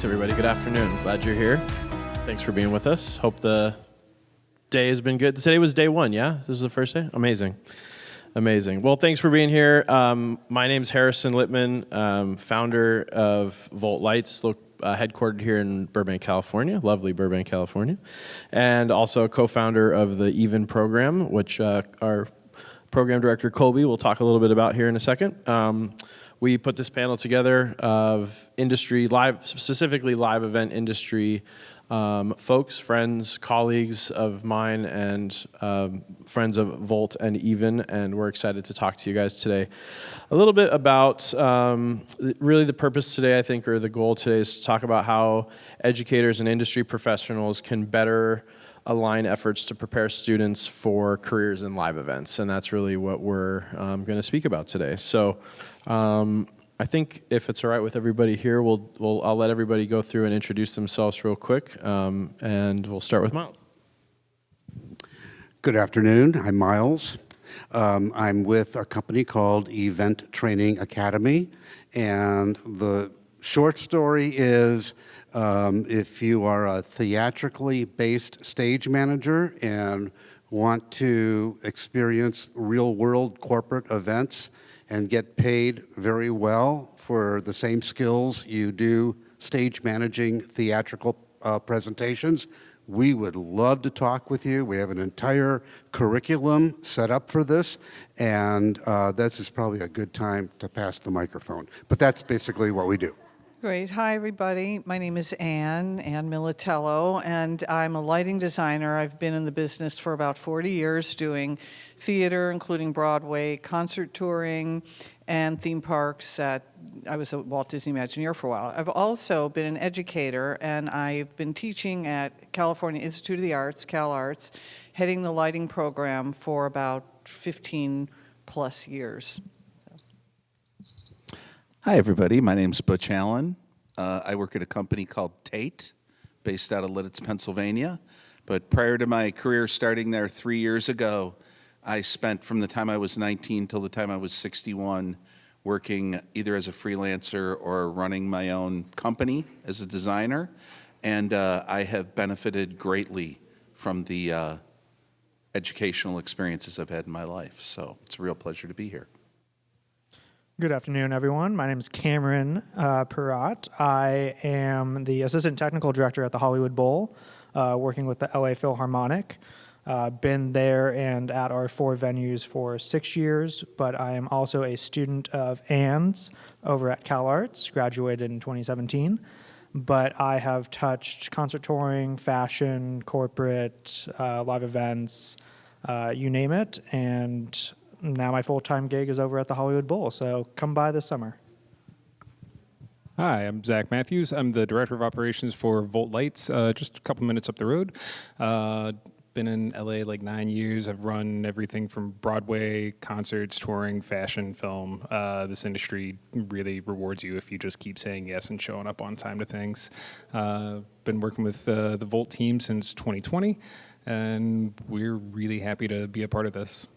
Thanks, everybody. Good afternoon. Glad you're here. Thanks for being with us. Hope the day has been good. Today was day one, yeah? This is the first day? Amazing. Amazing. Well, thanks for being here. My name's Harrison Littman, founder of Volt Lights, headquartered here in Burbank, California, lovely Burbank, California, and also a co-founder of the EVEN program, which our program director, Colby, will talk a little bit about here in a second. We put this panel together of industry, specifically live event industry folks, friends, colleagues of mine, and friends of Volt and EVEN, and we're excited to talk to you guys today. A little bit about really the purpose today, I think, or the goal today is to talk about how educators and industry professionals can better align efforts to prepare students for careers in live events, and that's really what we're going to speak about today. So I think if it's all right with everybody here, I'll let everybody go through and introduce themselves real quick, and we'll start with Miles. Good afternoon. I'm Miles. I'm with a company called Event Training Academy, and the short story is if you are a theatrically based stage manager and want to experience real-world corporate events and get paid very well for the same skills you do stage managing theatrical presentations, we would love to talk with you. We have an entire curriculum set up for this, and this is probably a good time to pass the microphone. But that's basically what we do. Great. Hi, everybody. My name is Ann Militello, and I'm a lighting designer. I've been in the business for about 40 years doing theater, including Broadway, concert touring, and theme parks. I was at Walt Disney Imagineer for a while. I've also been an educator, and I've been teaching at California Institute of the Arts, CalArts, heading the lighting program for about 15 plus years. Hi, everybody. My name's Butch Allen. I work at a company called Tate, based out of Lidditz, Pennsylvania. But prior to my career starting there 3 years ago, I spent from the time I was 19 till the time I was 61 working either as a freelancer or running my own company as a designer. And I have benefited greatly from the educational experiences I've had in my life. So it's a real pleasure to be here. Good afternoon, everyone. My name is Cameron Perrott. I am the Assistant Technical Director at the Hollywood Bowl, working with the LA Philharmonic. Been there and at our 4 venues for 6 years, but I am also a student of Ann's over at CalArts, graduated in 2017. But I have touched concert touring, fashion, corporate, live events, you name it, and now my full-time gig is over at the Hollywood Bowl, so come by this summer. Hi, I'm Zach Matthews. I'm the Director of Operations for Volt Lights, just a couple minutes up the road. Been in LA like 9 years. I've run everything from Broadway, concerts, touring, fashion, film. This industry really rewards you if you just keep saying yes and showing up on time to things. Been working with the Volt team since 2020, and we're really happy to be a part of this.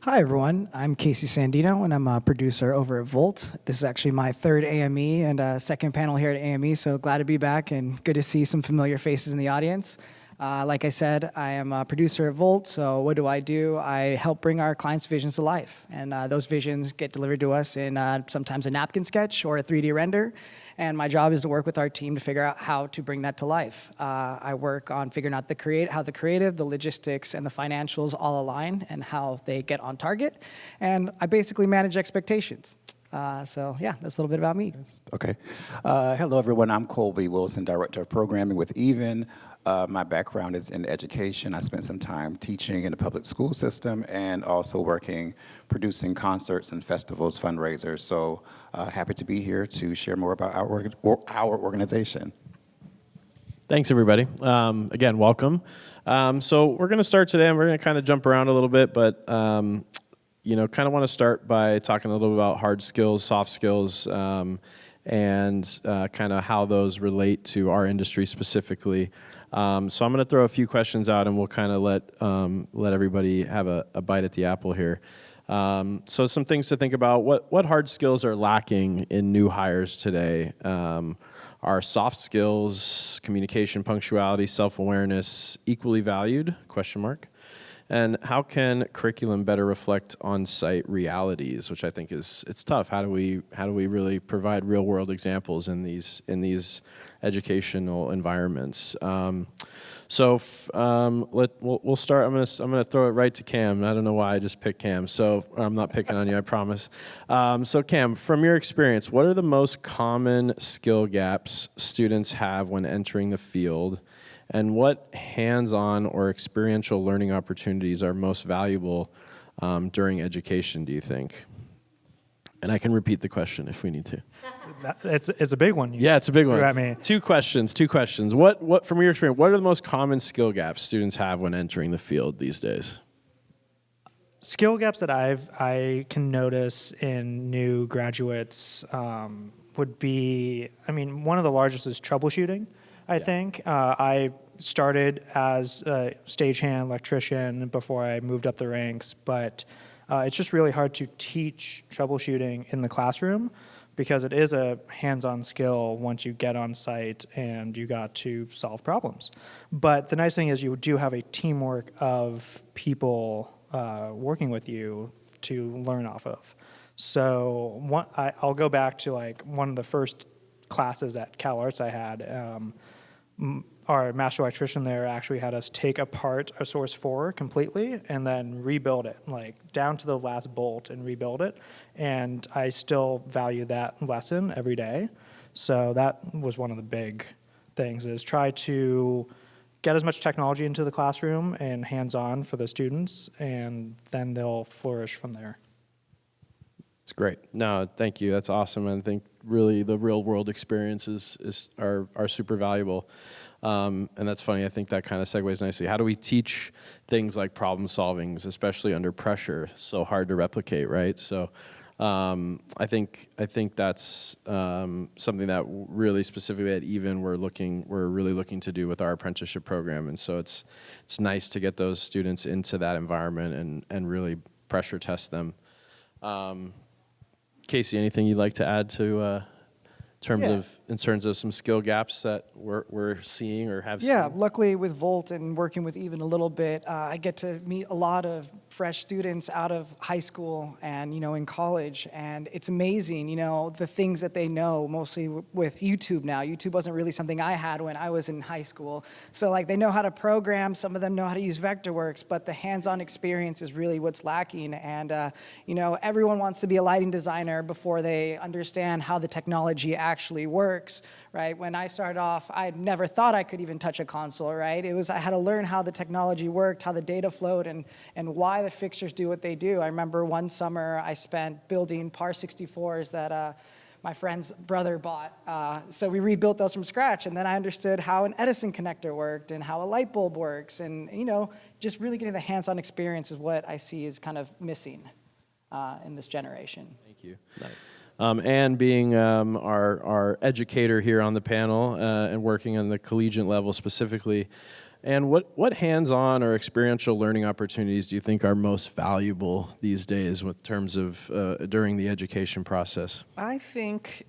Hi, everyone. I'm Casey Sandino, and I'm a producer over at Volt. This is actually my 3rd AME and second panel here at AME, so glad to be back and good to see some familiar faces in the audience. Like I said, I am a producer at Volt, so what do? I help bring our clients' visions to life, and those visions get delivered to us in sometimes a napkin sketch or a 3D render, and my job is to work with our team to figure out how to bring that to life. I work on figuring out how the creative, the logistics, and the financials all align and how they get on target, and I basically manage expectations. So yeah, that's a little bit about me. Okay. Hello, everyone. I'm Colby Wilson, Director of Programming with EVEN. My background is in education. I spent some time teaching in the public school system and also producing concerts and festivals, fundraisers. So happy to be here to share more about our organization. Thanks, everybody. Again, welcome. So we're going to start today, and we're going to kind of jump around a little bit, but kind of want to start by talking a little bit about hard skills, soft skills, and kind of how those relate to our industry specifically. So I'm going to throw a few questions out, and we'll kind of let everybody have a bite at the apple here. So some things to think about. What hard skills are lacking in new hires today? Are soft skills, communication, punctuality, self-awareness equally valued? Question mark. And how can curriculum better reflect on-site realities, which I think it's tough. How do we really provide real-world examples in these educational environments? We'll start. I'm gonna throw it right to Cam. I don't know why I just picked Cam. So I'm not picking on you, I promise. So Cam, from your experience, what are the most common skill gaps students have when entering the field? And what hands-on or experiential learning opportunities are most valuable during education, do you think? And I can repeat the question if we need to. It's a big one. Yeah, it's a big one. threw at me. Two questions. What from your experience, what are the most common skill gaps students have when entering the field these days? Skill gaps that I can notice in new graduates would be, one of the largest is troubleshooting, I think. I started as a stagehand electrician before I moved up the ranks, but it's just really hard to teach troubleshooting in the classroom because it is a hands-on skill once you get on site and you got to solve problems. But the nice thing is you do have a teamwork of people working with you to learn off of. So I'll go back to like one of the first classes at Cal Arts I had. Our master electrician there actually had us take apart a Source 4 completely and then rebuild it, like down to the last bolt and rebuild it. And I still value that lesson every day. So that was one of the big things, is try to get as much technology into the classroom and hands-on for the students, and then they'll flourish from there. It's great. No, thank you. That's awesome. And I think really the real world experiences are super valuable. And that's funny. I think that kind of segues nicely. How do we teach things like problem solving, especially under pressure? It's so hard to replicate, right? So I think that's something that really specifically at Even we're really looking to do with our apprenticeship program. And so it's nice to get those students into that environment and really pressure test them. Casey, anything you'd like to add to in terms of some skill gaps that we're seeing or have seen? Yeah, luckily with Volt and working with Even a little bit, I get to meet a lot of fresh students out of high school and, in college. And it's amazing, the things that they know, mostly with YouTube now. YouTube wasn't really something I had when I was in high school. So they know how to program, some of them know how to use Vectorworks, but the hands-on experience is really what's lacking. And, everyone wants to be a lighting designer before they understand how the technology actually works, right? When I started off, I never thought I could even touch a console, right? I had to learn how the technology worked, how the data flowed, and why the fixtures do what they do. I remember one summer I spent building PAR 64s that my friend's brother bought. So we rebuilt those from scratch, and then I understood how an Edison connector worked and how a light bulb works, and just really getting the hands-on experience is what I see is kind of missing in this generation. Thank you. And being our educator here on the panel and working on the collegiate level specifically, and what hands-on or experiential learning opportunities do you think are most valuable these days with terms of during the education process? I think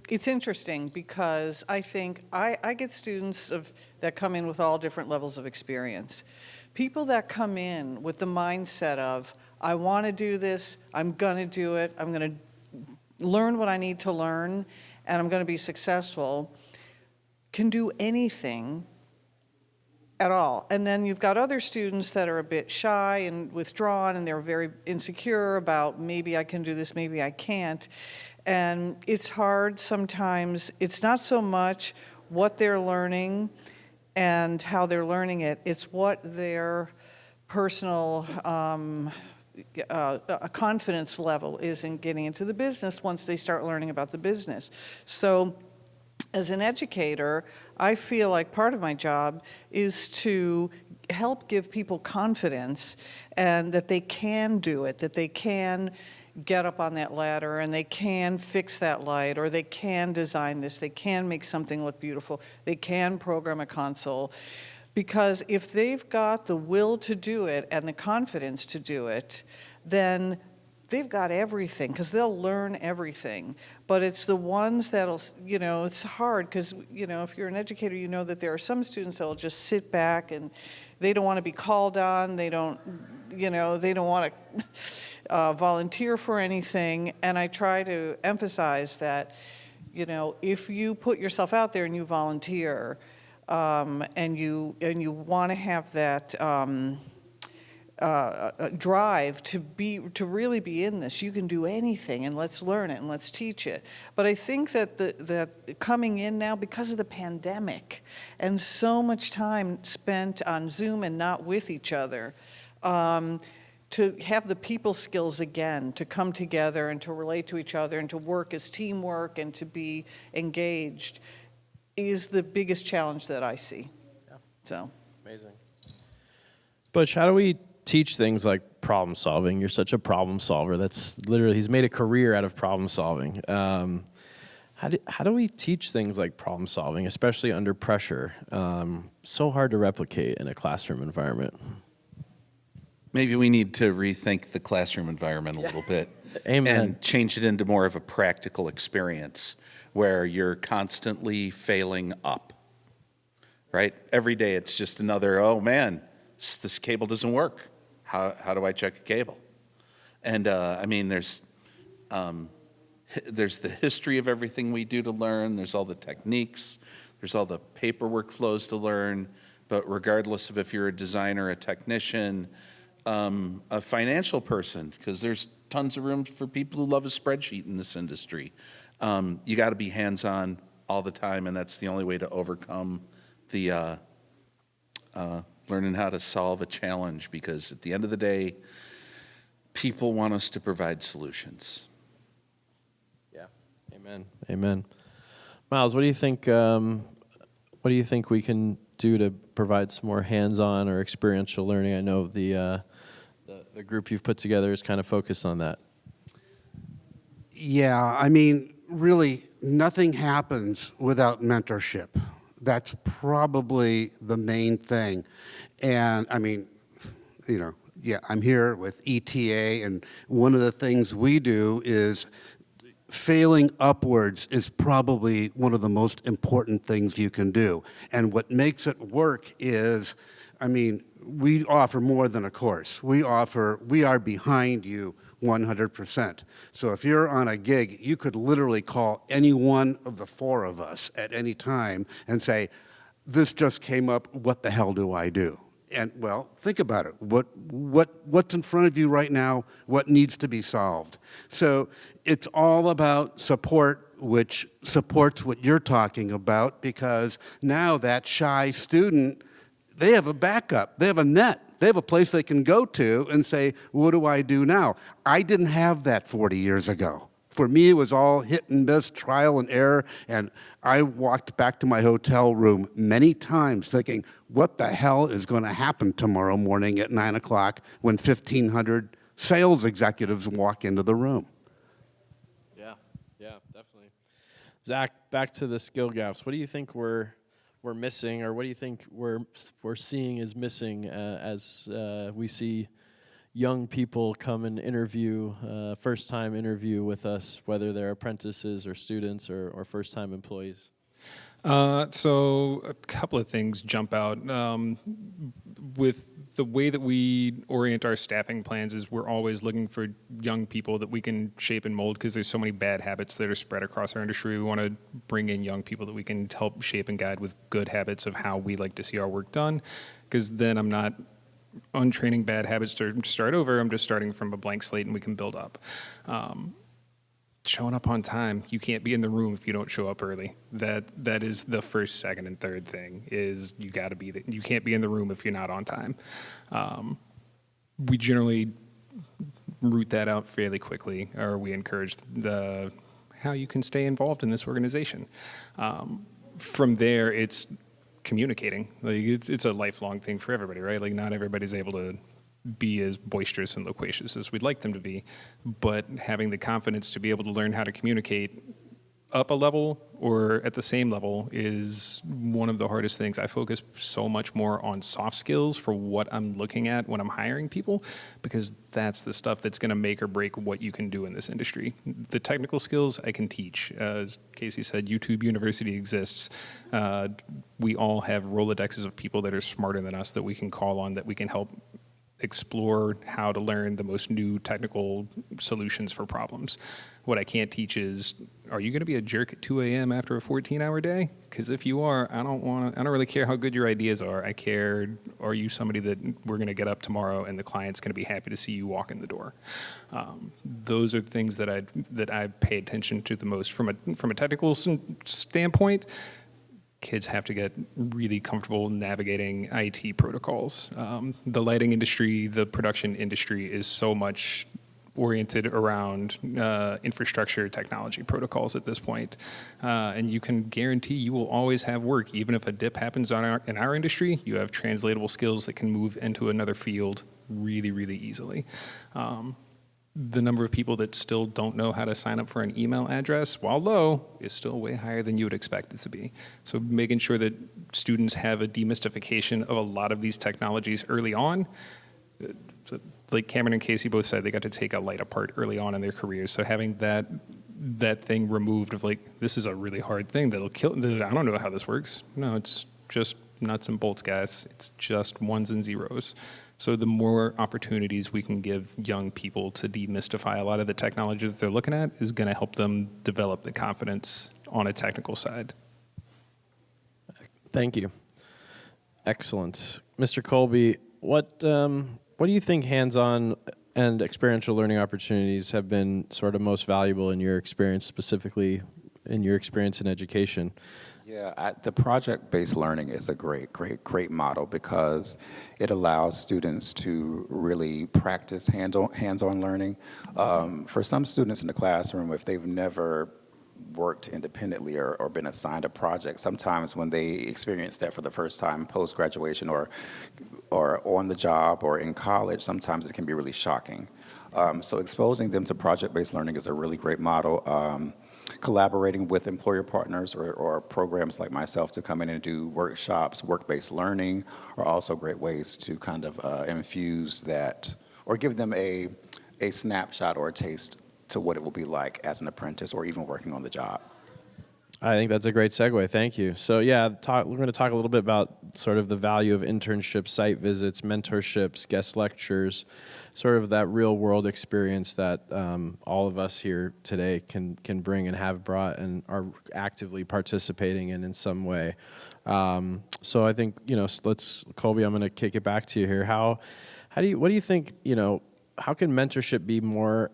it's interesting because I think I get students that come in with all different levels of experience. People that come in with the mindset of, I want to do this, I'm going to do it, I'm going to learn what I need to learn, and I'm going to be successful, can do anything at all. And then you've got other students that are a bit shy and withdrawn, and they're very insecure about maybe I can do this, maybe I can't. And it's hard sometimes. It's not so much what they're learning and how they're learning it. It's what their personal a confidence level is in getting into the business once they start learning about the business. So as an educator, I feel like part of my job is to help give people confidence and that they can do it, that they can get up on that ladder and they can fix that light, or they can design this, they can make something look beautiful, they can program a console. Because if they've got the will to do it and the confidence to do it, then they've got everything because they'll learn everything. But it's the ones that'll, it's hard because, if you're an educator, you know that there are some students that will just sit back and they don't want to be called on. They don't, they don't want to volunteer for anything. And I try to emphasize that, if you put yourself out there and you volunteer, and you want to have that drive to really be in this, you can do anything, and let's learn it and let's teach it. But I think that that coming in now, because of the pandemic and so much time spent on Zoom and not with each other, to have the people skills again, to come together and to relate to each other and to work as teamwork and to be engaged is the biggest challenge that I see. Yeah. So. Amazing. Butch, how do we teach things like problem solving? You're such a problem solver. That's literally, he's made a career out of problem solving. How do we teach things like problem solving, especially under pressure? So hard to replicate in a classroom environment. Maybe we need to rethink the classroom environment a little bit. Amen. And change it into more of a practical experience where you're constantly failing up, right? Every day it's just another, oh man, this cable doesn't work. How do I check a cable? And I mean, there's the history of everything we do to learn. There's all the techniques. There's all the paperwork flows to learn. But regardless of if you're a designer, a technician, a financial person, because there's tons of room for people who love a spreadsheet in this industry. You got to be hands-on all the time, and that's the only way to overcome the learning how to solve a challenge, because at the end of the day, people want us to provide solutions. Yeah. Amen. Amen. Miles, what do you think? What do you think we can do to provide some more hands-on or experiential learning? I know the group you've put together is kind of focused on that. Yeah, I mean, really, nothing happens without mentorship. That's probably the main thing. And I mean, yeah, I'm here with ETA, and one of the things we do is failing upwards is probably one of the most important things you can do. And what makes it work is, I mean, we offer more than a course. We are behind you 100%. So if you're on a gig, you could literally call any one of the four of us at any time and say, this just came up, what the hell do I do? And well, think about it. What's in front of you right now? What needs to be solved? So it's all about support, which supports what you're talking about, because now that shy student, they have a backup. They have a net. They have a place they can go to and say, what do I do now? I didn't have that 40 years ago. For me, it was all hit and miss, trial and error, and I walked back to my hotel room many times thinking, what the hell is going to happen tomorrow morning at 9 o'clock when 1,500 sales executives walk into the room? Yeah, definitely. Zach, back to the skill gaps. What do you think we're missing, or what do you think we're seeing is missing as we see young people come and interview, first-time interview with us, whether they're apprentices or students or first-time employees? So a couple of things jump out. With the way that we orient our staffing plans is we're always looking for young people that we can shape and mold, because there's so many bad habits that are spread across our industry. We want to bring in young people that we can help shape and guide with good habits of how we like to see our work done, because then I'm not untraining bad habits to start over. I'm just starting from a blank slate, and we can build up. Showing up on time. You can't be in the room if you don't show up early. That is the first, second, and third thing. Is you got to be. You can't be in the room if you're not on time. We generally root that out fairly quickly, or we encourage how you can stay involved in this organization. From there, it's communicating. Like it's a lifelong thing for everybody, right? Like not everybody's able to be as boisterous and loquacious as we'd like them to be, but having the confidence to be able to learn how to communicate up a level or at the same level is one of the hardest things. I focus so much more on soft skills for what I'm looking at when I'm hiring people, because that's the stuff that's going to make or break what you can do in this industry. The technical skills I can teach. As Casey said, YouTube University exists. We all have Rolodexes of people that are smarter than us that we can call on, that we can help explore how to learn the most new technical solutions for problems. What I can't teach is, are you going to be a jerk at 2 a.m. after a 14-hour day? Because if you are, I don't really care how good your ideas are. I care, are you somebody that we're going to get up tomorrow and the client's going to be happy to see you walk in the door? Those are things that I pay attention to the most from a technical standpoint. Kids have to get really comfortable navigating IT protocols. The lighting industry, the production industry is so much oriented around infrastructure technology protocols at this point. And you can guarantee you will always have work. Even if a dip happens in our industry, you have translatable skills that can move into another field really, really easily. The number of people that still don't know how to sign up for an email address, while low, is still way higher than you would expect it to be. So making sure that students have a demystification of a lot of these technologies early on. So like Cameron and Casey both said, they got to take a light apart early on in their careers. So having that thing removed of like, this is a really hard thing that'll kill, I don't know how this works. No, it's just nuts and bolts, guys. It's just ones and zeros. So the more opportunities we can give young people to demystify a lot of the technology that they're looking at is going to help them develop the confidence on a technical side. Thank you. Excellent. Mr. Colby, what do you think hands-on and experiential learning opportunities have been sort of most valuable in your experience, specifically in your experience in education? Yeah, the project-based learning is a great model because it allows students to really practice hands-on learning. For some students in the classroom, if they've never worked independently or been assigned a project, sometimes when they experience that for the first time post-graduation or on the job or in college, sometimes it can be really shocking. So exposing them to project-based learning is a really great model. Collaborating with employer partners or programs like myself to come in and do workshops, work-based learning are also great ways to kind of infuse that or give them a snapshot or a taste to what it will be like as an apprentice or even working on the job. I think that's a great segue. Thank you. So yeah, we're going to talk a little bit about sort of the value of internships, site visits, mentorships, guest lectures, sort of that real world experience that all of us here today can bring and have brought and are actively participating in some way. So I think, Colby, I'm going to kick it back to you here. What do you think, how can mentorship be more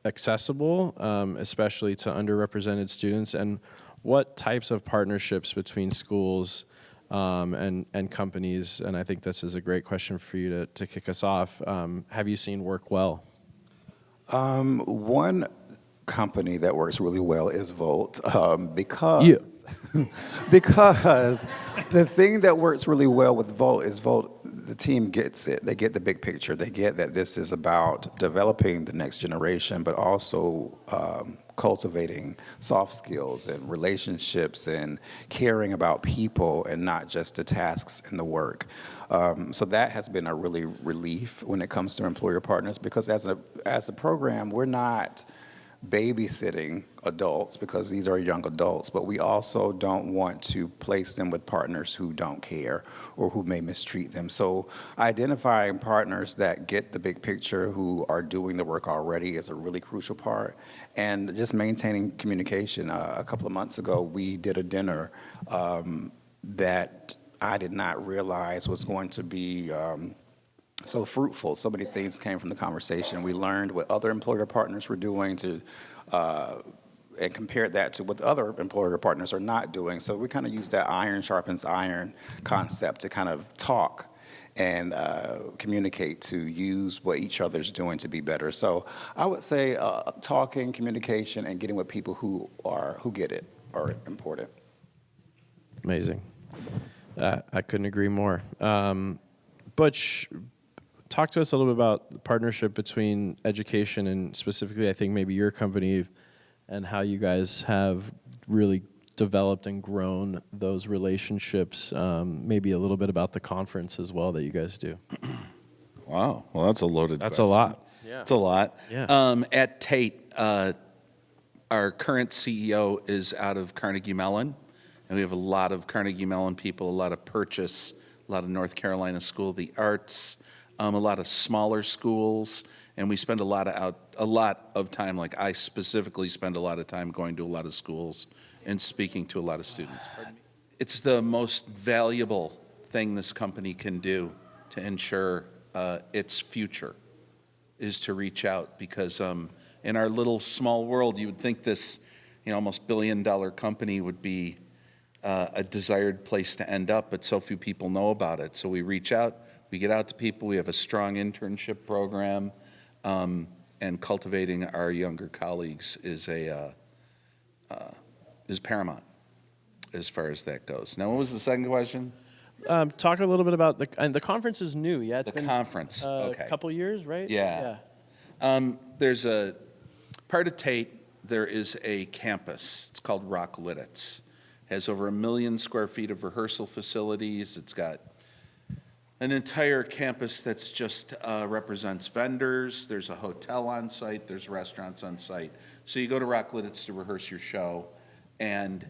accessible, especially to underrepresented students, and what types of partnerships between schools and companies, and I think this is a great question for you to kick us off, have you seen work well? One company that works really well is Volt, because the thing that works really well with Volt is the team gets it. They get the big picture. They get that this is about developing the next generation, but also cultivating soft skills and relationships and caring about people and not just the tasks and the work. So that has been a really relief when it comes to employer partners, because as a program, we're not babysitting adults because these are young adults, but we also don't want to place them with partners who don't care or who may mistreat them. So identifying partners that get the big picture, who are doing the work already, is a really crucial part. And just maintaining communication. A couple of months ago, we did a dinner that I did not realize was going to be so fruitful. So many things came from the conversation. We learned what other employer partners were doing and compared that to what the other employer partners are not doing. So we kind of used that iron sharpens iron concept to kind of talk and communicate, to use what each other's doing to be better. So I would say talking, communication, and getting with people who get it are important. Amazing. I couldn't agree more. Butch, talk to us a little bit about the partnership between education and specifically, I think, maybe your company, and how you guys have really developed and grown those relationships. Maybe a little bit about the conference as well that you guys do. Wow. Well, that's a loaded That's question. a lot. Yeah. It's a lot. Yeah. At Tate, our current CEO is out of Carnegie Mellon, and we have a lot of Carnegie Mellon people, a lot of Purchase, a lot of North Carolina School of the Arts, a lot of smaller schools, and we spend a lot of time, like I specifically spend a lot of time going to a lot of schools and speaking to a lot of students. It's the most valuable thing this company can do to ensure its future is to reach out, because in our little small world, you would think this, almost billion-dollar company would be a desired place to end up, but so few people know about it. So we reach out, we get out to people, we have a strong internship program, and cultivating our younger colleagues is paramount as far as that goes. Now, what was the second question? Talk a little bit about the conference is new. Yeah, it's been Conference. Okay. a couple years, right? Yeah. There's a part of Tate. There is a campus. It's called Rock Lidditz. Has over 1 million square feet of rehearsal facilities. It's got an entire campus that's just represents vendors. There's a hotel on site. There's restaurants on site. So you go to Rock Lidditz to rehearse your show, and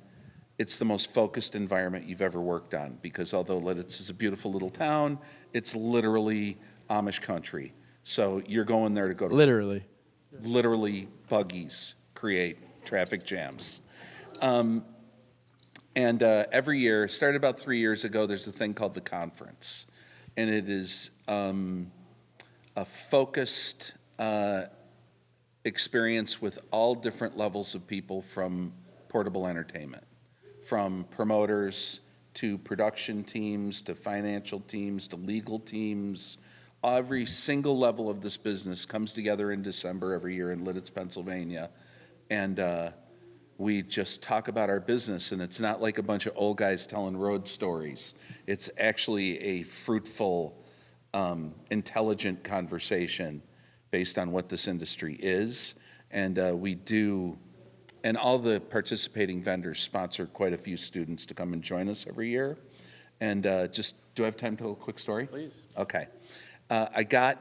it's the most focused environment you've ever worked on, because although Lidditz is a beautiful little town, it's literally Amish country. So you're going there to go to literally buggies create traffic jams. And every year, started about 3 years ago, there's a thing called the conference. And it is a focused experience with all different levels of people from portable entertainment, from promoters to production teams to financial teams to legal teams. Every single level of this business comes together in December every year in Lidditz, Pennsylvania. And we just talk about our business, and it's not like a bunch of old guys telling road stories. It's actually a fruitful, intelligent conversation based on what this industry is. And and all the participating vendors sponsor quite a few students to come and join us every year. And do I have time to tell a quick story? Please. Okay. I got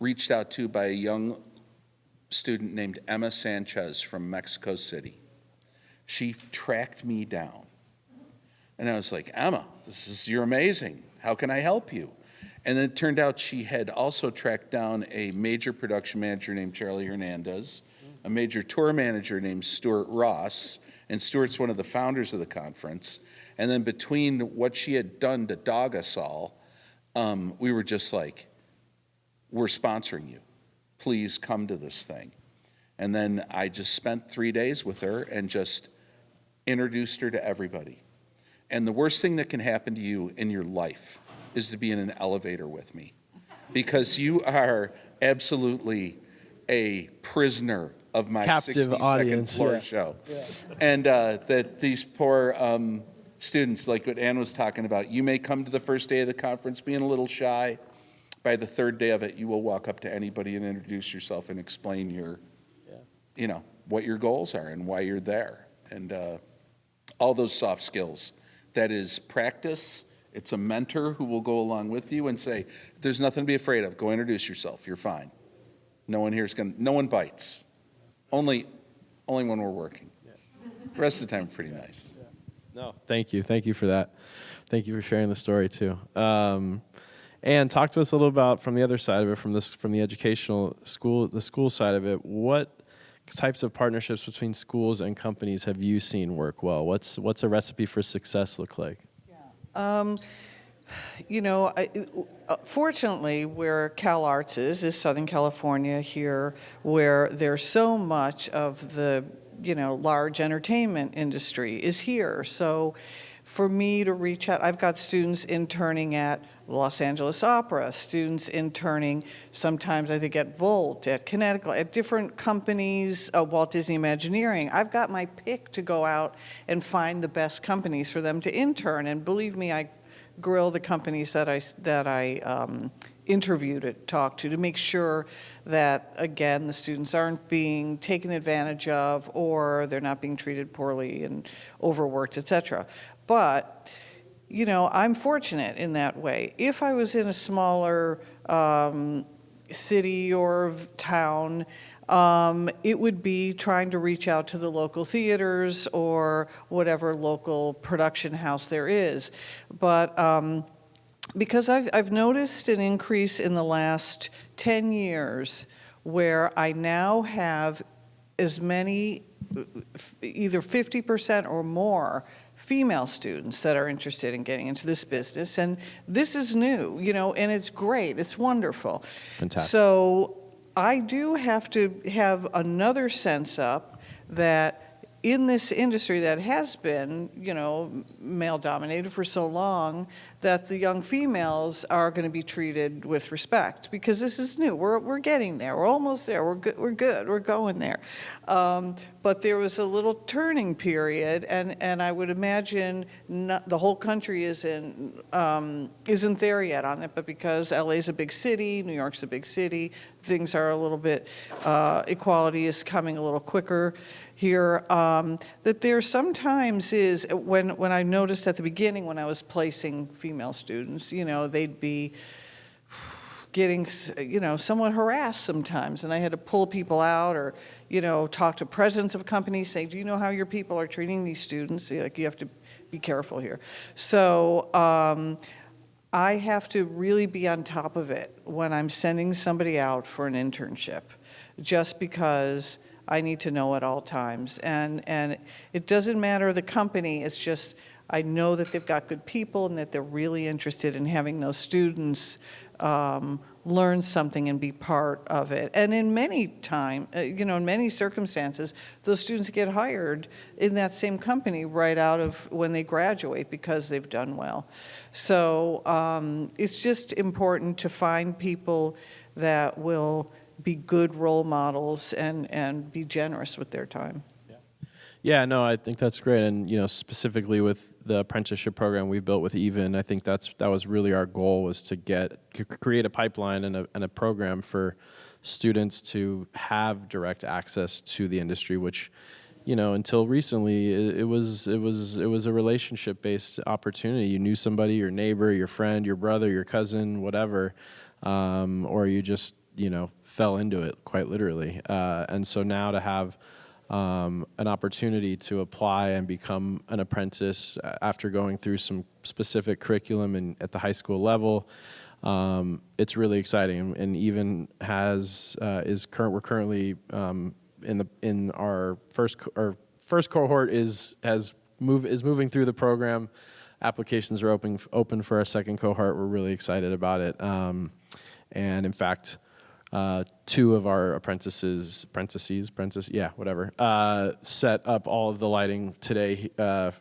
reached out to by a young student named Emma Sanchez from Mexico City. She tracked me down. And I was like, Emma, you're amazing. How can I help you? And then it turned out she had also tracked down a major production manager named Charlie Hernandez, a major tour manager named Stuart Ross, and Stuart's one of the founders of the conference. And then between what she had done to dog us all, we were just like, we're sponsoring you. Please come to this thing. And then I just spent 3 days with her and just introduced her to everybody. And the worst thing that can happen to you in your life is to be in an elevator with me, because you are absolutely a prisoner of my Captive 62nd audience, floor yeah. show. Yeah. And that these poor students, like what Ann was talking about, you may come to the first day of the conference being a little shy. By the third day of it, you will walk up to anybody and introduce yourself and explain what your goals are and why you're there. And all those soft skills. That is practice. It's a mentor who will go along with you and say, there's nothing to be afraid of. Go introduce yourself. You're fine. No one bites. Only when we're working. The rest of the time, pretty nice. Yeah. No, thank you. Thank you for that. Thank you for sharing the story too. And talk to us a little about, from the other side of it, from the educational school, the school side of it. What types of partnerships between schools and companies have you seen work well? What's a recipe for success look like? Fortunately, where Cal Arts is Southern California here, where there's so much of the large entertainment industry is here. So for me to reach out, I've got students interning at Los Angeles Opera, students interning sometimes I think at Volt, at Connecticut, at different companies, Walt Disney Imagineering. I've got my pick to go out and find the best companies for them to intern. And believe me, I grill the companies that I interview to talk to make sure that, again, the students aren't being taken advantage of or they're not being treated poorly and overworked, et cetera. But, you know, I'm fortunate in that way. If I was in a smaller city or town, it would be trying to reach out to the local theaters or whatever local production house there is. But because I've noticed an increase in the last 10 years where I now have as many, either 50% or more, female students that are interested in getting into this business. And this is new, you know, and it's great. It's wonderful. Fantastic. So I do have to have another sense up that in this industry that has been, you know, male-dominated for so long, that the young females are going to be treated with respect, because this is new. We're getting there. We're almost there. We're good. We're going there. But there was a little turning period, and I would imagine the whole country isn't there yet on it, but because LA's a big city, New York's a big city, things are a little bit, equality is coming a little quicker here, that there sometimes is, when I noticed at the beginning when I was placing female students, you know, they'd be getting, you know, somewhat harassed sometimes, and I had to pull people out or, you know, talk to presidents of companies, say, do you know how your people are treating these students? Like, you have to be careful here. So I have to really be on top of it when I'm sending somebody out for an internship, just because I need to know at all times. And it doesn't matter the company, it's just I know that they've got good people and that they're really interested in having those students learn something and be part of it. And in many you know, in many circumstances, those students get hired in that same company right out of when they graduate because they've done well. So it's just important to find people that will be good role models and be generous with their time. Yeah, no, I think that's great. And, you know, specifically with the apprenticeship program we built with Even, I think that was really our goal, was to create a pipeline and a program for students to have direct access to the industry, which, you know, until recently it was a relationship-based opportunity. You knew somebody, your neighbor, your friend, your brother, your cousin, whatever, or you just, you know, fell into it quite literally. And so now to have an opportunity to apply and become an apprentice after going through some specific curriculum at the high school level, it's really exciting. And Even we're currently in our first cohort is moving through the program. Applications are open for our second cohort. We're really excited about it. And in fact, two of our apprentices, set up all of the lighting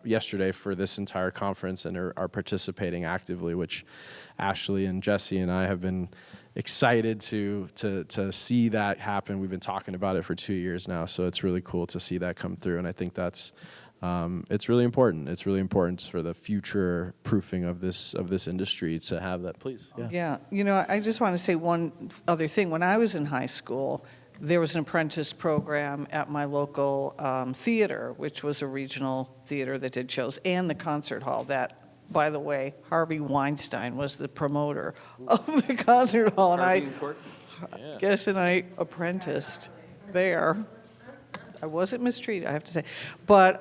yesterday for this entire conference and are participating actively, which Ashley and Jesse and I have been excited to see that happen. We've been talking about it for 2 years now, so it's really cool to see that come through, and I think that's it's really important. It's really important for the future proofing of this industry to have that. Please. Yeah, you know, I just want to say one other thing. When I was in high school, there was an apprentice program at my local theater, which was a regional theater that did shows, and the concert hall. That, by the way, Harvey Weinstein was the promoter of the concert hall, and I apprenticed there. I wasn't mistreated, I have to say, but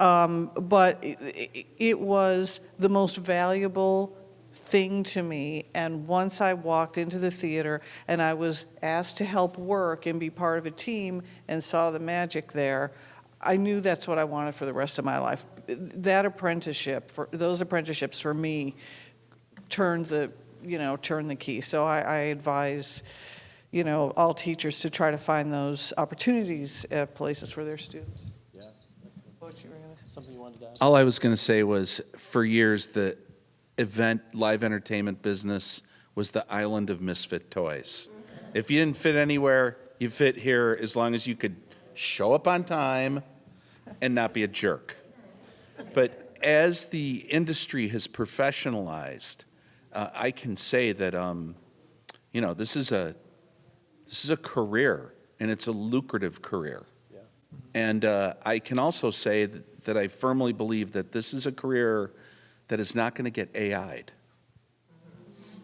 it was the most valuable thing to me. And once I walked into the theater and I was asked to help work and be part of a team and saw the magic there, I knew that's what I wanted for the rest of my life. That apprenticeship, those apprenticeships for me, turned the key. So I advise, you know, all teachers to try to find those opportunities at places for their students. Yeah. Something you wanted to add? All I was going to say was, for years, the live entertainment business was the island of misfit toys. If you didn't fit anywhere, you fit here, as long as you could show up on time and not be a jerk. But as the industry has professionalized, I can say that You know, this is a career, and it's a lucrative career. Yeah. And I can also say that I firmly believe that this is a career that is not going to get AI'd.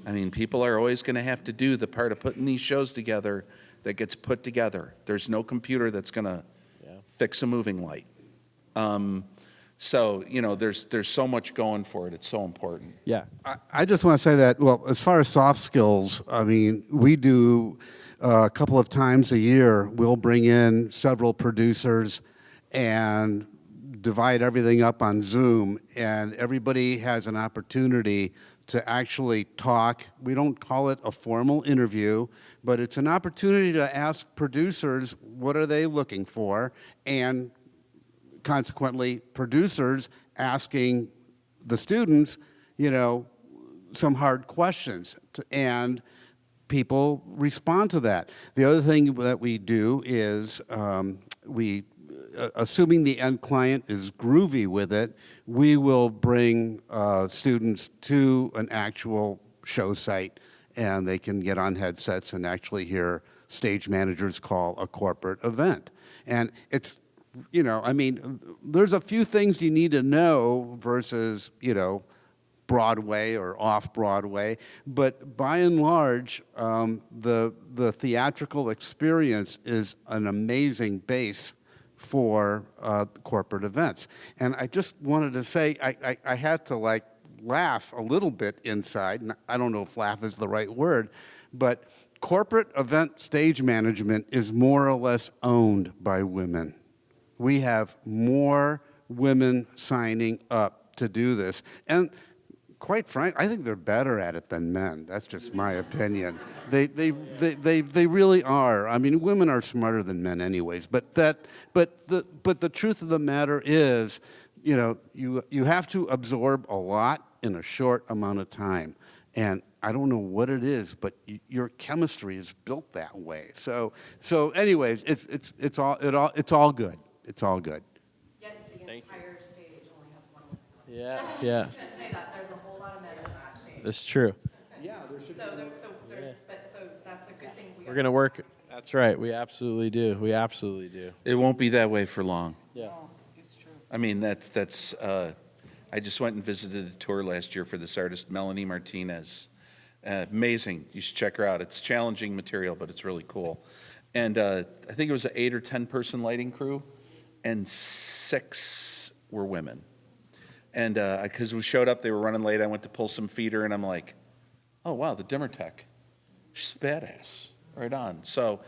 I mean, people are always going to have to do the part of putting these shows together that gets put together. There's no computer that's going to fix a moving light. So, you know, there's so much going for it. It's so important. Yeah. I just want to say that, well, as far as soft skills, I mean, we do a couple of times a year, we'll bring in several producers and divide everything up on Zoom, and everybody has an opportunity to actually talk. We don't call it a formal interview, but it's an opportunity to ask producers what are they looking for, and consequently producers asking the students, you know, some hard questions, and people respond to that. The other thing that we do is assuming the end client is groovy with it, we will bring students to an actual show site, and they can get on headsets and actually hear stage managers call a corporate event. And it's, you know, I mean, there's a few things you need to know versus, you know, Broadway or off-Broadway, but by and large, the theatrical experience is an amazing base for corporate events. And I just wanted to say, I had to like laugh a little bit inside, and I don't know if laugh is the right word, but corporate event stage management is more or less owned by women. We have more women signing up to do this. And quite frankly, I think they're better at it than men. That's just my opinion. They really are. I mean, women are smarter than men anyways. But the truth of the matter is, you know, you have to absorb a lot in a short amount of time. And I don't know what it is, but your chemistry is built that way. So anyways, it's all good. It's all good. Yet the entire stage only has one woman. Yeah. Just say that there's a whole lot of men on that stage. That's true. So that's a good thing. We're going to work. That's right. We absolutely do. We absolutely do. It won't be that way for long. Yeah. I mean, that's I just went and visited a tour last year for this artist, Melanie Martinez. Amazing. You should check her out. It's challenging material, but it's really cool. And I think it was an 8 or 10 person lighting crew, and 6 were women. And because we showed up, they were running late. I went to pull some feeder, and I'm like, oh, wow, the dimmer tech. She's badass. Right on. So,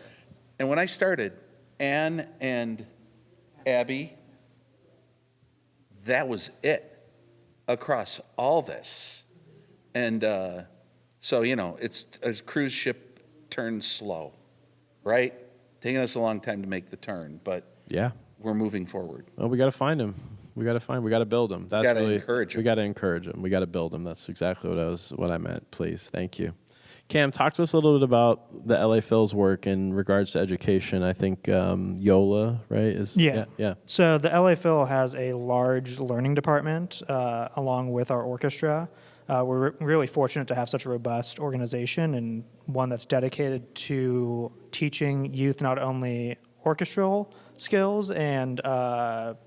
and when I started, Ann and Abby, that was it across all this. And so, you know, it's a cruise ship turns slow, right? Taking us a long time to make the turn, but Yeah. we're moving forward. Well, we got to find him. We got to build him. That's Gotta really, encourage him. We got to encourage him. We got to build him. That's exactly what I meant. Please. Thank you. Cam, talk to us a little bit about the LA Phil's work in regards to education. I think Yola, right? Yeah. So the LA Phil has a large learning department along with our orchestra. We're really fortunate to have such a robust organization and one that's dedicated to teaching youth not only orchestral skills and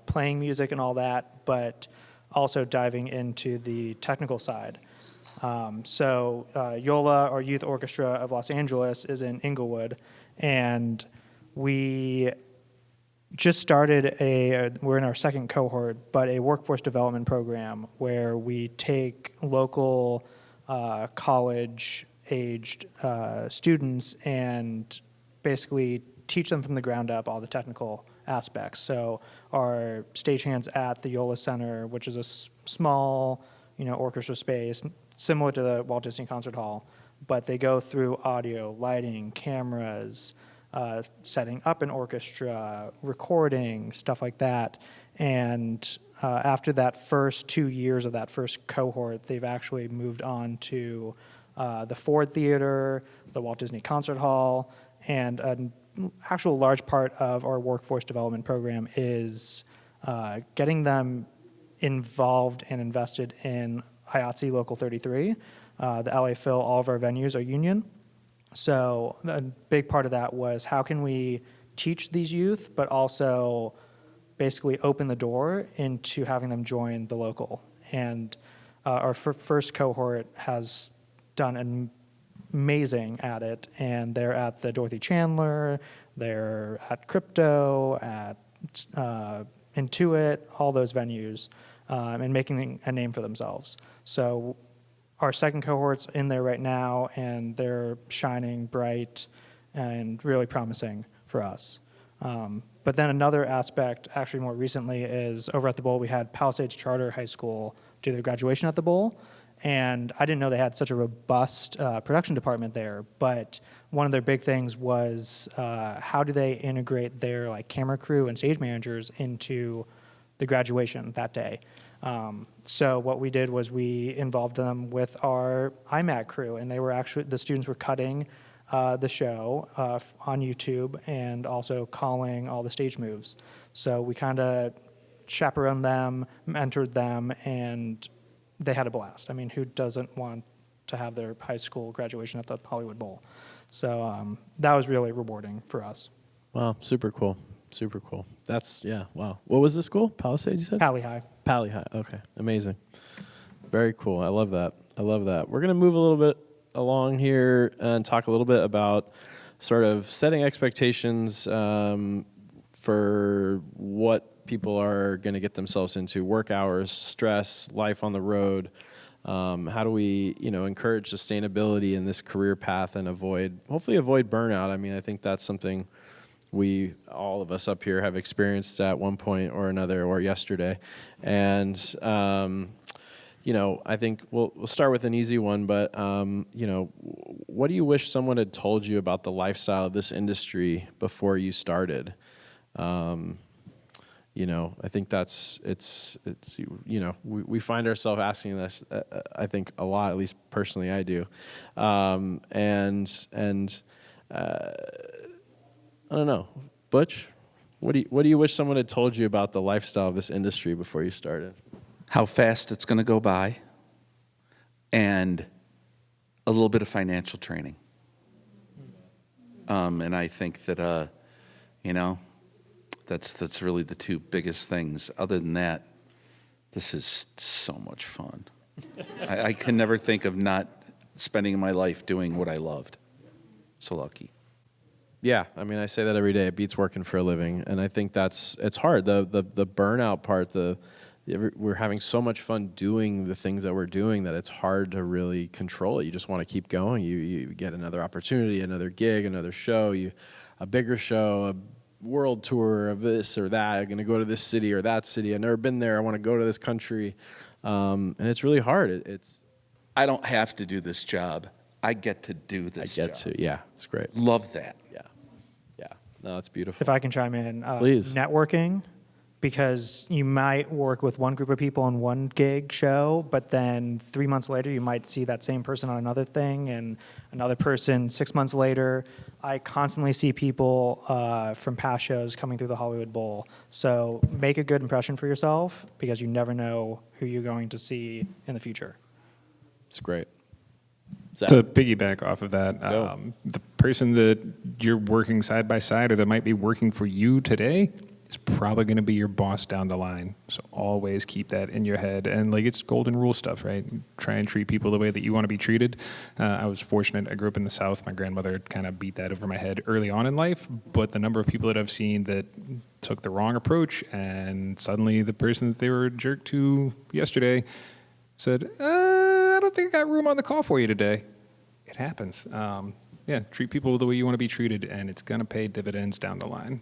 playing music and all that, but also diving into the technical side. So Yola, our youth orchestra of Los Angeles, is in Inglewood, and we just started we're in our second cohort, but a workforce development program where we take local college-aged students and basically teach them from the ground up all the technical aspects. So our stagehands at the Yola Center, which is a small, orchestra space, similar to the Walt Disney Concert Hall, but they go through audio, lighting, cameras, setting up an orchestra, recording, stuff like that. And after that first 2 years of that first cohort, they've actually moved on to the Ford Theater, the Walt Disney Concert Hall, and an actual large part of our workforce development program is getting them involved and invested in IATSE Local 33. The LA Phil, all of our venues are union. So a big part of that was how can we teach these youth, but also basically open the door into having them join the local. And our first cohort has done amazing at it, and they're at the Dorothy Chandler, they're at Crypto, at Intuit, all those venues, and making a name for themselves. So our second cohort's in there right now, and they're shining bright and really promising for us. But then another aspect, actually more recently, is over at the Bowl, we had Palisades Charter High School do their graduation at the Bowl. And I didn't know they had such a robust production department there. But one of their big things was how do they integrate their like camera crew and stage managers into the graduation that day. So what we did was we involved them with our IMAC crew, and the students were cutting the show on YouTube and also calling all the stage moves. So we kind of chaperoned them, mentored them, and they had a blast. I mean, who doesn't want to have their high school graduation at the Hollywood Bowl? So that was really rewarding for us. Wow, super cool. Super cool. Wow. What was the school? Palisades, you said? Pally High. Pally High. Okay, amazing. Very cool. I love that. We're going to move a little bit along here and talk a little bit about sort of setting expectations for what people are going to get themselves into, work hours, stress, life on the road. How do we, encourage sustainability in this career path and hopefully avoid burnout? I mean, I think that's something all of us up here have experienced at one point or another, or yesterday. And, I think we'll start with an easy one, but, what do you wish someone had told you about the lifestyle of this industry before you started? I think we find ourselves asking this, I think a lot, at least personally I do. I don't know. Butch, what do you wish someone had told you about the lifestyle of this industry before you started? How fast it's going to go by, and a little bit of financial training. And I think that, that's really the two biggest things. Other than that, this is so much fun. I can never think of not spending my life doing what I loved. So lucky. Yeah, I mean, I say that every day. It beats working for a living, and I think it's hard. The burnout part. We're having so much fun doing the things that we're doing that it's hard to really control it. You just want to keep going. You get another opportunity, another gig, another show, a bigger show, a world tour of this or that. I'm going to go to this city or that city. I've never been there. I want to go to this country, and it's really hard. I don't have to do this job. I get to do this job. Yeah, it's great. Love that. Yeah. No, it's beautiful. If I can chime in, Please. Networking, because you might work with one group of people on one gig show, but then 3 months later you might see that same person on another thing, and another person 6 months later. I constantly see people from past shows coming through the Hollywood Bowl. So make a good impression for yourself, because you never know who you're going to see in the future. It's great. To piggyback off of that, the person that you're working side by side or that might be working for you today is probably going to be your boss down the line. So always keep that in your head. And it's golden rule stuff, right? Try and treat people the way that you want to be treated. I was fortunate. I grew up in the South. My grandmother kind of beat that over my head early on in life. But the number of people that I've seen that took the wrong approach, and suddenly the person that they were a jerk to yesterday said, I don't think I got room on the call for you today. It happens. Treat people the way you want to be treated, and it's going to pay dividends down the line.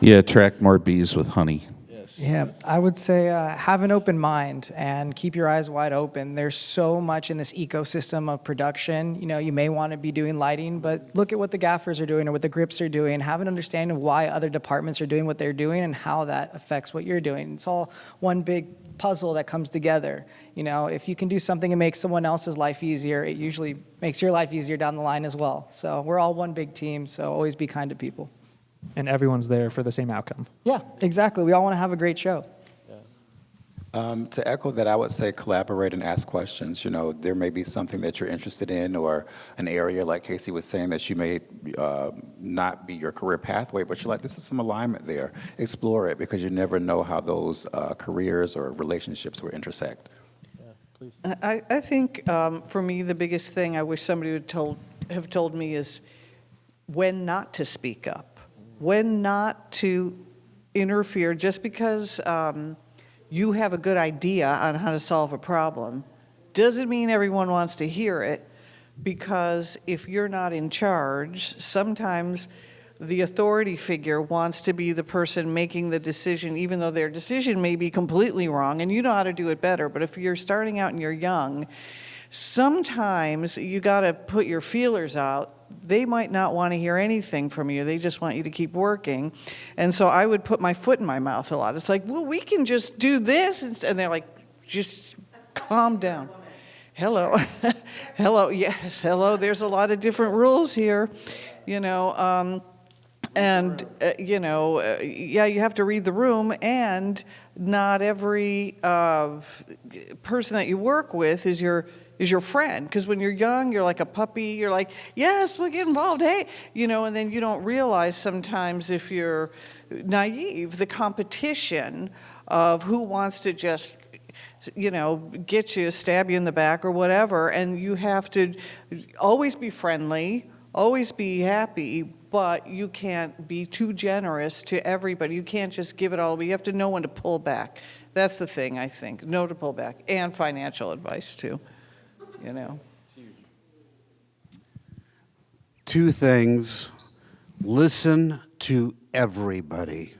Yeah, attract more bees with honey. Yes. Yeah, I would say have an open mind and keep your eyes wide open. There's so much in this ecosystem of production. You may want to be doing lighting, but look at what the gaffers are doing or what the grips are doing. Have an understanding of why other departments are doing what they're doing and how that affects what you're doing. It's all one big puzzle that comes together. If you can do something and make someone else's life easier, it usually makes your life easier down the line as well. So we're all one big team, so always be kind to people. And everyone's there for the same outcome. Yeah, exactly. We all want to have a great show. To echo that, I would say collaborate and ask questions. You know, there may be something that you're interested in or an area, like Casey was saying, that you may not be your career pathway, but you're like, this is some alignment there. Explore it because you never know how those careers or relationships will intersect. I think for me, the biggest thing I wish somebody would have told me is when not to speak up, when not to interfere just because you have a good idea on how to solve a problem doesn't mean everyone wants to hear it, because if you're not in charge, sometimes the authority figure wants to be the person making the decision, even though their decision may be completely wrong, and you know how to do it better. But if you're starting out and you're young, sometimes you got to put your feelers out. They might not want to hear anything from you. They just want you to keep working. And so I would put my foot in my mouth a lot. It's like, well, we can just do this. And they're like, just calm down. Hello. Hello. Yes. Hello. There's a lot of different rules here, you know. Yeah, you have to read the room, and not every person that you work with is your friend. Because when you're young, you're like a puppy. You're like, yes, we'll get involved. Hey, you know, and then you don't realize sometimes, if you're naive, the competition of who wants to just, you know, get you, stab you in the back or whatever. And you have to always be friendly, always be happy, but you can't be too generous to everybody. You can't just give it all away. You have to know when to pull back. That's the thing, I think. Know to pull back. And financial advice, too. You know. Two things. Listen to everybody.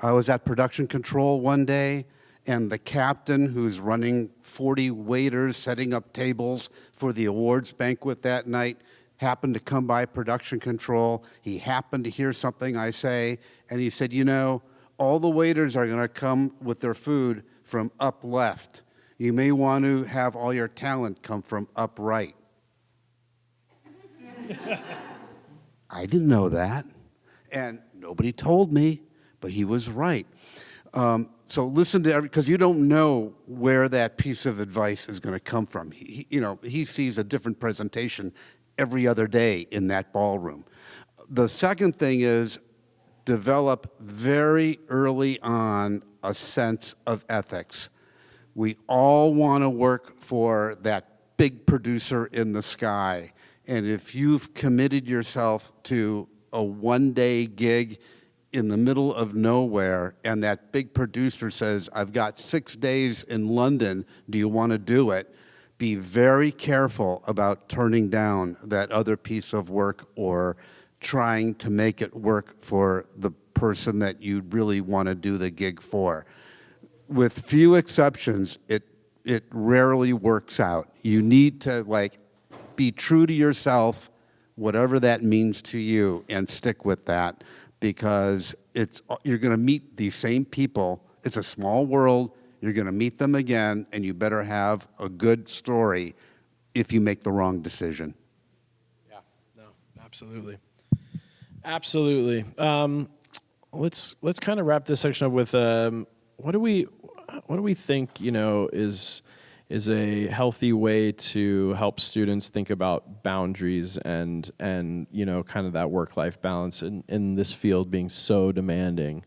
I was at production control one day, and the captain, who's running 40 waiters setting up tables for the awards banquet that night, happened to come by production control. He happened to hear something I say, and he said, you know, all the waiters are going to come with their food from up left. You may want to have all your talent come from up right. I didn't know that, and nobody told me, but he was right. So listen to because you don't know where that piece of advice is going to come from. He sees a different presentation every other day in that ballroom. The second thing is develop very early on a sense of ethics. We all want to work for that big producer in the sky. And if you've committed yourself to a one-day gig in the middle of nowhere, and that big producer says, I've got 6 days in London, do you want to do it? Be very careful about turning down that other piece of work or trying to make it work for the person that you really want to do the gig for. With few exceptions, it rarely works out. You need to be true to yourself, whatever that means to you, and stick with that, because you're going to meet these same people. It's a small world. You're going to meet them again, and you better have a good story if you make the wrong decision. Yeah, no, absolutely. Absolutely. Let's kind of wrap this section up with what do we think, you know, is a healthy way to help students think about boundaries and you know, kind of that work-life balance in this field being so demanding.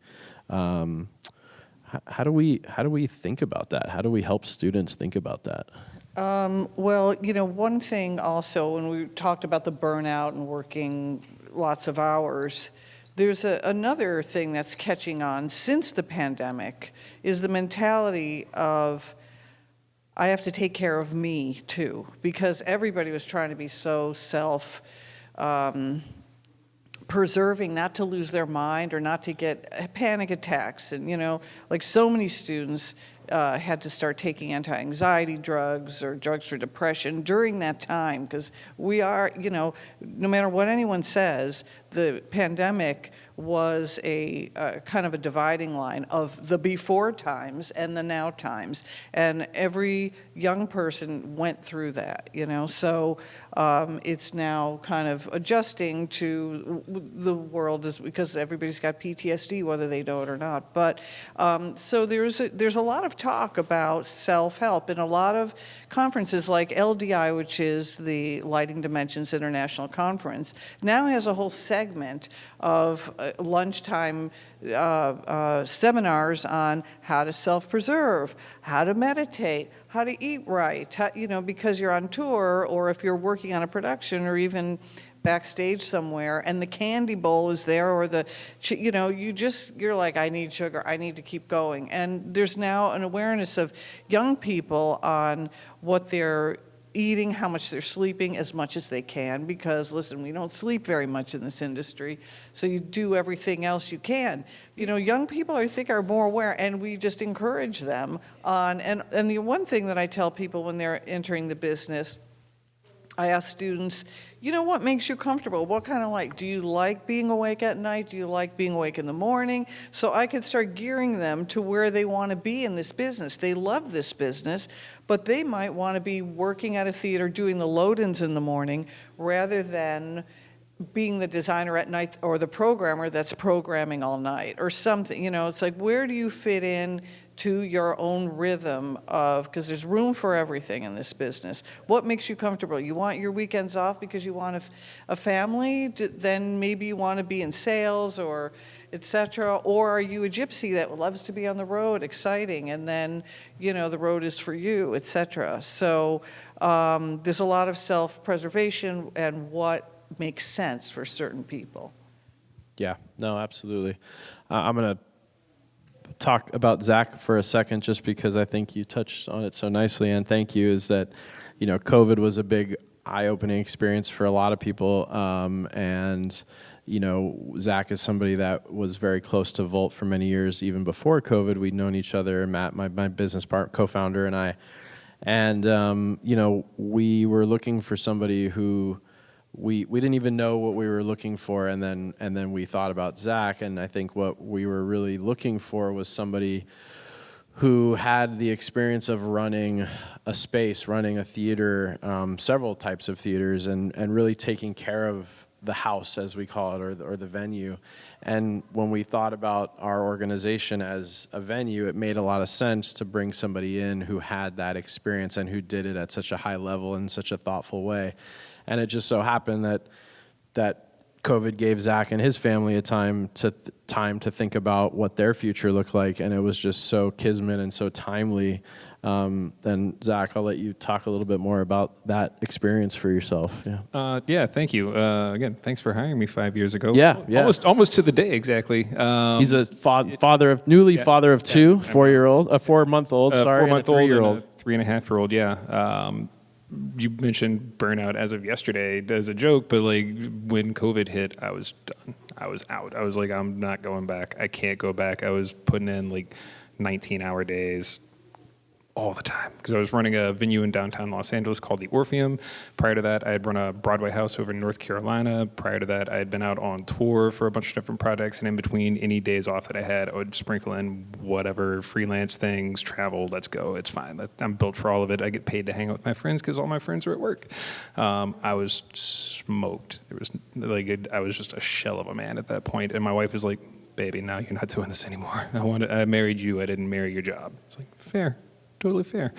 How do we think about that? How do we help students think about that? Well, you know, one thing also, when we talked about the burnout and working lots of hours, there's another thing that's catching on since the pandemic is the mentality of, I have to take care of me too, because everybody was trying to be so preserving, not to lose their mind or not to get panic attacks. And, you know, like so many students had to start taking anti-anxiety drugs or drugs for depression during that time, because we are, you know, no matter what anyone says, the pandemic was a kind of a dividing line of the before times and the now times. And every young person went through that, you know. So it's now kind of adjusting to the world, because everybody's got PTSD, whether they know it or not. But so there's a lot of talk about self-help. In a lot of conferences like LDI, which is the Lighting Dimensions International Conference, now has a whole segment of lunchtime seminars on how to self-preserve, how to meditate, how to eat right, because you're on tour, or if you're working on a production, or even backstage somewhere, and the candy bowl is there, or you're like, I need sugar, I need to keep going. And there's now an awareness of young people on what they're eating, how much they're sleeping, as much as they can, because listen, we don't sleep very much in this industry, so you do everything else you can. Young people, I think, are more aware, and we just encourage them on, and the one thing that I tell people when they're entering the business, I ask students, what makes you comfortable? What kind of light? Do you like being awake at night? Do you like being awake in the morning? So I could start gearing them to where they want to be in this business. They love this business, but they might want to be working at a theater doing the load-ins in the morning rather than being the designer at night, or the programmer that's programming all night or something. It's like, where do you fit in to your own rhythm because there's room for everything in this business. What makes you comfortable? You want your weekends off because you want a family? Then maybe you want to be in sales or etc. Or are you a gypsy that loves to be on the road, exciting, and then, the road is for you, etc. So there's a lot of self-preservation and what makes sense for certain people. Yeah, no, absolutely. I'm going to talk about Zach for a second, just because I think you touched on it so nicely, and thank you, is that, COVID was a big eye-opening experience for a lot of people, and, Zach is somebody that was very close to Volt for many years. Even before COVID, we'd known each other, Matt, my business partner, co-founder, and I, and, we were looking for somebody who we didn't even know what we were looking for, and then we thought about Zach, and I think what we were really looking for was somebody who had the experience of running a space, running a theater, several types of theaters, and really taking care of the house, as we call it, or the venue. And when we thought about our organization as a venue, it made a lot of sense to bring somebody in who had that experience and who did it at such a high level in such a thoughtful way. And it just so happened that COVID gave Zach and his family a time to think about what their future looked like, and it was just so kismet and so timely. Then Zach, I'll let you talk a little bit more about that experience for yourself. Yeah. Yeah. Thank you. Again, thanks for hiring me 5 years ago. Yeah. Almost to the day exactly. He's a father of two, 4-year-old, a 4-month-old, sorry, 4-month-old, and a 3-year-old, and a 3.5-year-old. Yeah. You mentioned burnout as of yesterday as a joke, but like when COVID hit, I was done. I was out. I was like, I'm not going back. I can't go back. I was putting in like 19-hour days all the time because I was running a venue in downtown Los Angeles called the Orpheum. Prior to that, I had run a Broadway house over in North Carolina. Prior to that, I had been out on tour for a bunch of different projects, and in between any days off that I had, I would sprinkle in whatever freelance things, travel, let's go, it's fine. I'm built for all of it. I get paid to hang out with my friends because all my friends are at work. I was smoked. It was like I was just a shell of a man at that point, and my wife was like, baby, now you're not doing this anymore. I married you. I didn't marry your job. It's like, fair. Totally fair.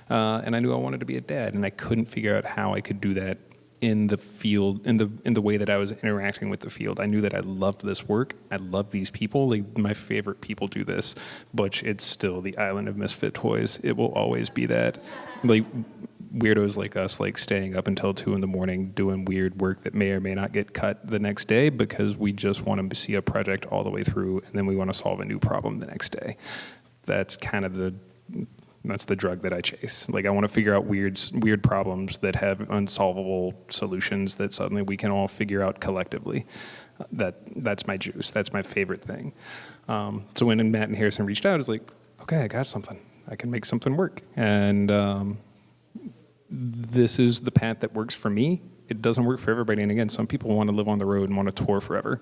And I knew I wanted to be a dad, and I couldn't figure out how I could do that in the field, in the way that I was interacting with the field. I knew that I loved this work. I love these people. Like, my favorite people do this, but it's still the island of misfit toys. It will always be that. Like, weirdos like us, like staying up until 2 a.m. doing weird work that may or may not get cut the next day because we just want to see a project all the way through, and then we want to solve a new problem the next day. That's kind of that's the drug that I chase. Like, I want to figure out weird problems that have unsolvable solutions that suddenly we can all figure out collectively. That's my juice. That's my favorite thing. So when Matt and Harrison reached out, I was like, okay, I got something. I can make something work. And this is the path that works for me. It doesn't work for everybody. And again, some people want to live on the road and want to tour forever.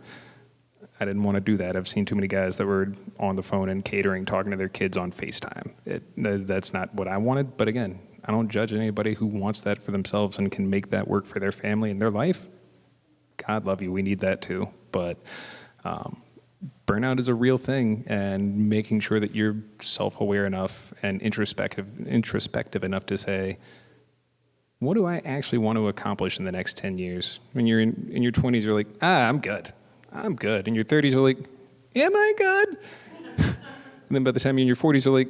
I didn't want to do that. I've seen too many guys that were on the phone and catering, talking to their kids on FaceTime. That's not what I wanted. But again, I don't judge anybody who wants that for themselves and can make that work for their family and their life. God love you. We need that too. But burnout is a real thing, and making sure that you're self-aware enough and introspective enough to say, what do I actually want to accomplish in the next 10 years? When you're in your 20s, you're like, I'm good. I'm good. In your 30s, you're like, am I good? And then by the time you're in your 40s, you're like,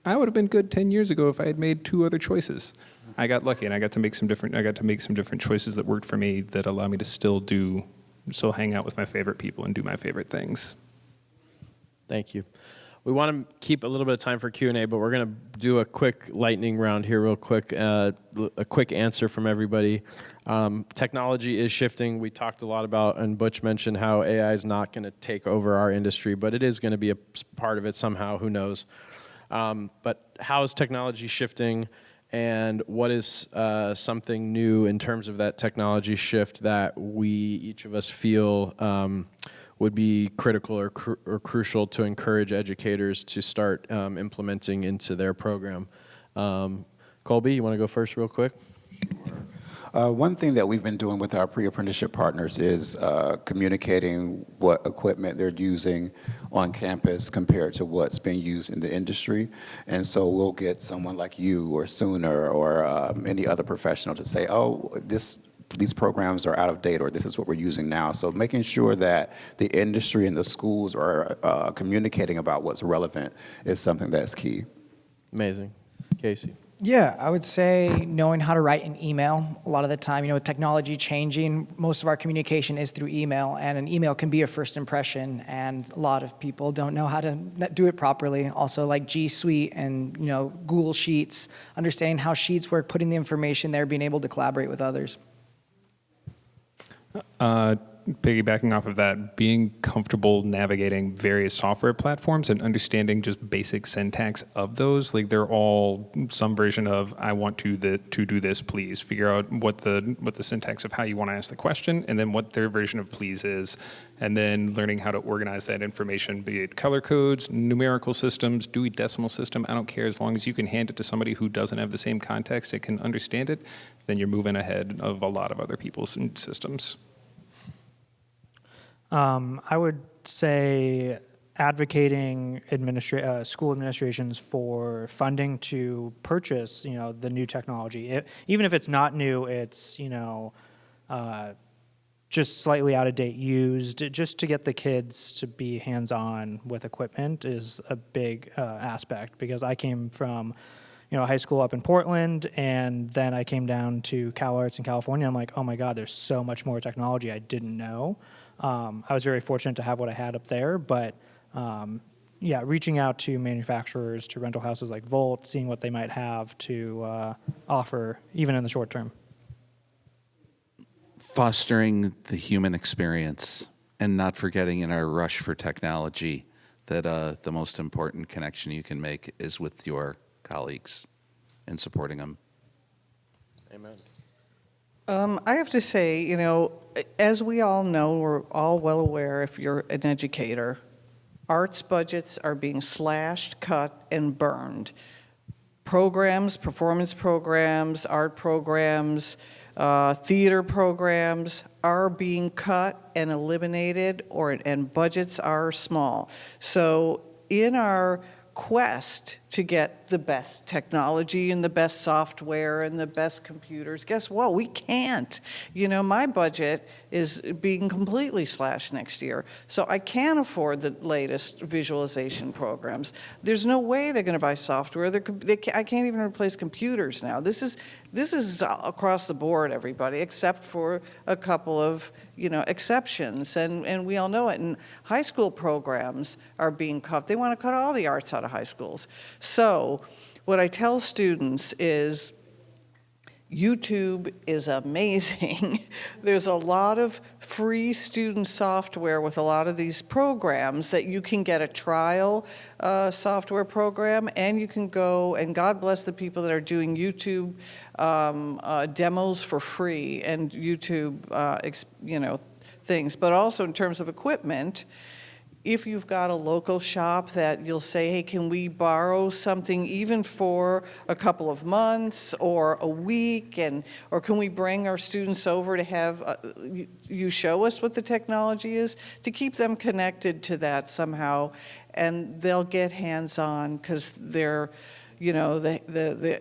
I would have been good 10 years ago if I had made 2 other choices. I got lucky, and I got to make some different choices that worked for me that allow me to still hang out with my favorite people and do my favorite things. Thank you. We want to keep a little bit of time for Q&A, but we're going to do a quick lightning round here real quick, a quick answer from everybody. Technology is shifting. We talked a lot about, and Butch mentioned how AI is not going to take over our industry, but it is going to be a part of it somehow, who knows. But how is technology shifting, and what is something new in terms of that technology shift that we, each of us, feel would be critical or crucial to encourage educators to start implementing into their program? Colby, you want to go first real quick? One thing that we've been doing with our pre-apprenticeship partners is communicating what equipment they're using on campus compared to what's being used in the industry. And so we'll get someone like you or Sooner or any other professional to say, oh, these programs are out of date, or this is what we're using now. So making sure that the industry and the schools are communicating about what's relevant is something that's key. Amazing. Casey? Yeah, I would say knowing how to write an email. A lot of the time, with technology changing, most of our communication is through email, and an email can be a first impression, and a lot of people don't know how to do it properly. Also, like G Suite and Google Sheets, understanding how Sheets work, putting the information there, being able to collaborate with others. Piggybacking off of that, being comfortable navigating various software platforms and understanding just basic syntax of those. Like, they're all some version of, I want to do this, please. Figure out what the syntax of how you want to ask the question, and then what their version of please is. And then learning how to organize that information, be it color codes, numerical systems, Dewey Decimal System. I don't care, as long as you can hand it to somebody who doesn't have the same context, it can understand it, then you're moving ahead of a lot of other people's systems. I would say advocating school administrations for funding to purchase, the new technology. Even if it's not new, it's, just slightly out of date used, just to get the kids to be hands-on with equipment is a big aspect, because I came from high school up in Portland, and then I came down to Cal Arts in California. I'm like, oh my God, there's so much more technology I didn't know. I was very fortunate to have what I had up there, but reaching out to manufacturers, to rental houses like Volt, seeing what they might have to offer, even in the short term. Fostering the human experience, and not forgetting in our rush for technology that the most important connection you can make is with your colleagues and supporting them. Amen. I have to say, as we all know, we're all well aware, if you're an educator, arts budgets are being slashed, cut, and burned. Programs, performance programs, art programs, theater programs are being cut and eliminated, and budgets are small. So in our quest to get the best technology and the best software and the best computers, guess what? We can't. My budget is being completely slashed next year, so I can't afford the latest visualization programs. There's no way they're going to buy software. I can't even replace computers now. This is across the board, everybody, except for a couple of exceptions, and we all know it. And high school programs are being cut. They want to cut all the arts out of high schools. So what I tell students is, YouTube is amazing. There's a lot of free student software with a lot of these programs that you can get a trial software program, and you can go, and God bless the people that are doing YouTube demos for free and YouTube things. But also in terms of equipment, if you've got a local shop that you'll say, hey, can we borrow something even for a couple of months or a week, or can we bring our students over to have you show us what the technology is, to keep them connected to that somehow, and they'll get hands-on because they're, the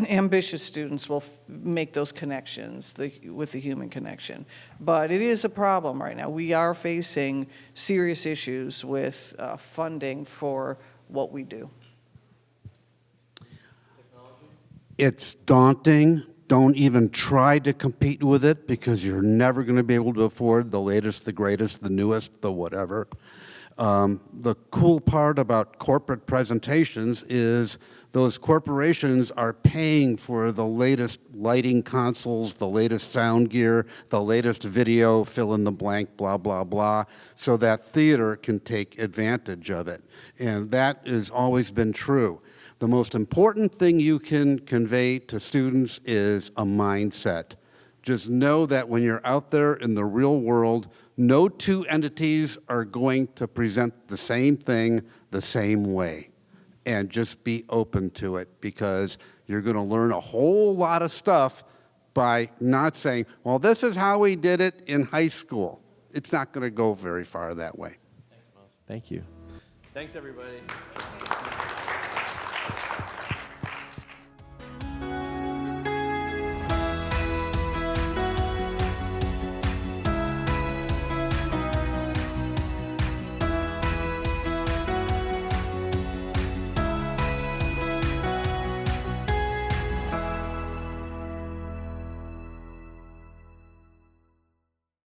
ambitious students will make those connections with the human connection. But it is a problem right now. We are facing serious issues with funding for what we do. It's daunting. Don't even try to compete with it because you're never going to be able to afford the latest, the greatest, the newest, the whatever. The cool part about corporate presentations is those corporations are paying for the latest lighting consoles, the latest sound gear, the latest video, fill in the blank, blah, blah, blah, so that theater can take advantage of it. And that has always been true. The most important thing you can convey to students is a mindset. Just know that when you're out there in the real world, no two entities are going to present the same thing the same way. And just be open to it, because you're going to learn a whole lot of stuff by not saying, well, this is how we did it in high school. It's not going to go very far that way. Thank you. Thanks, everybody.